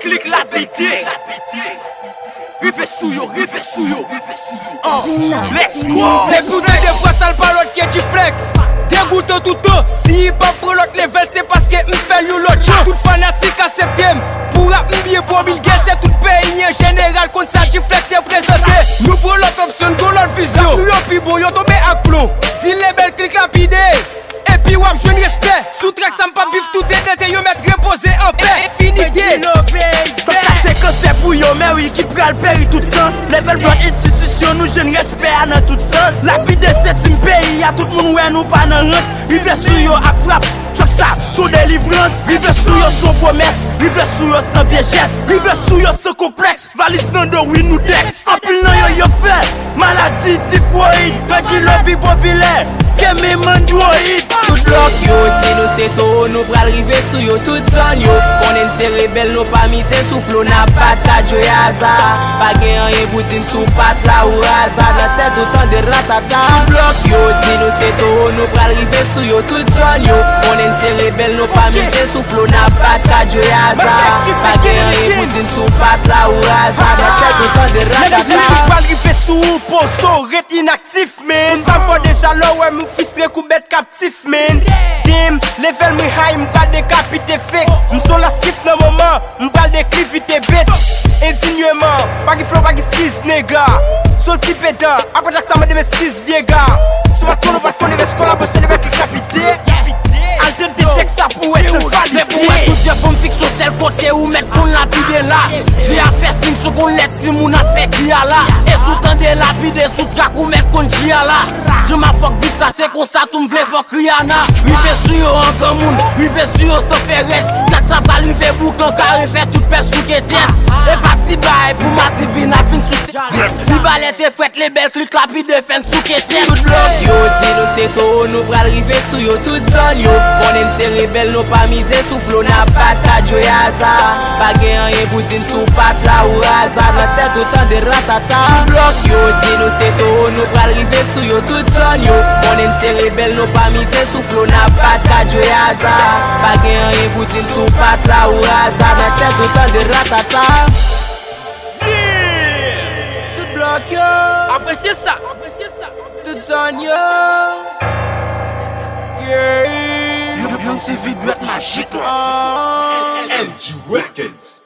clique la BD. Rive sou yo. Let's go. Les coups de fois sale par l'autre qui est flex. Dégoûtant tout temps. Si il pas pour l'autre level, c'est parce que m'fait you l'autre gens. Tout fanatique à cette game. Pour rap m'bien pour Bill Gates, c'est tout pays en général. Contre ça, G-Flex est présenté. Nous pour l'autre option, pour l'autre vision. Yo pi bon, yo tombé à clon. Dis les belles clics lapidés. Et puis wap jeune respect. Sous track ça m'pas bif tout est d'été. Yo mettre reposer en paix. Infinité. Comme ça c'est que c'est pour yo, mais oui, qui pral péri tout sens. Level block institution, nous jeune respect à dans tout sens. La vie de septième pays, y'a tout le monde ouais nous pas dans rance. Rive sou yo ak frappe, choc ça, sous délivrance. Rive sou yo sans promesse, rive sou yo sans vieillesse. Rive sou yo sans complexe, valise nan do oui nous dex. En pile nan yo fait, maladie typhoïde. Petit lobby populaire, keme mandroid. Tout bloc yo, ti nou se to, nou pral rive sou yo tout son yo. Konen se rebel, nou pa mise sou flow, na patat yo yaza. Pa gen an yen boutine sou pat la ou raza. Nan tête autant de ratata. Tout bloc yo, ti nou se to, nou pral rive sou yo tout son yo. Konen se rebel, nou pa mise sou flow, na patat yo yaza. Pa gen an yen boutine sou pat la ou raza. Nan tête autant de ratata. Sou pral rive sou, ponso, ret inactif men. Tout ça m'fò déjà là, ouais, mou fistre kou bête captif men. Dim, level mi high, m'pral décapité fake. M'son la skiff nan moment, m'pral déclivité bitch. Indignement, pas qui flow, pas qui skis nègre. Sorti pédant, après ça m'a devait skis vieux gars. Sou pas de connaître, est-ce qu'on a bossé les mecs capité. Alter des textes à pour être validé. Mais pour moi tout Dieu pour m'fixe sur celle côté ou mettre qu'on lapide là. J'ai à faire signe sur qu'on laisse si mon a fait dia là. Et sous temps de lapide sous track ou mettre qu'on dia là. Je m'en fuck vite ça c'est comme ça tout m'vle fuck Rihanna. Rive sur yo en grand monde, rive sur yo sans faire reste. Quand ça va rive boucan carré fait toute perte sous que tête. Et pas si bas pour ma divine a fin sous. Li balette et fouette les belles clics lapide fin sous que tête. Tout bloc yo dit nous c'est tout nous pral rive sur yo toute zone yo. Konen se rebel, nou pa mise sou flow, na patat yo yaza. Pa gen an yen boutine sou pat la ou raza. Nan tête autant de ratata. Tout bloc yo, di nou se to, nou pral rive sou yo tout son yo. Konen se rebel, nou pa mise sou flow, na patat yo yaza. Pa gen an yen boutine sou pat la ou raza. Nan tête autant de ratata. Tout bloc yo, appréciez ça. Tout son yo. Young TV doit être magique là. LG Records.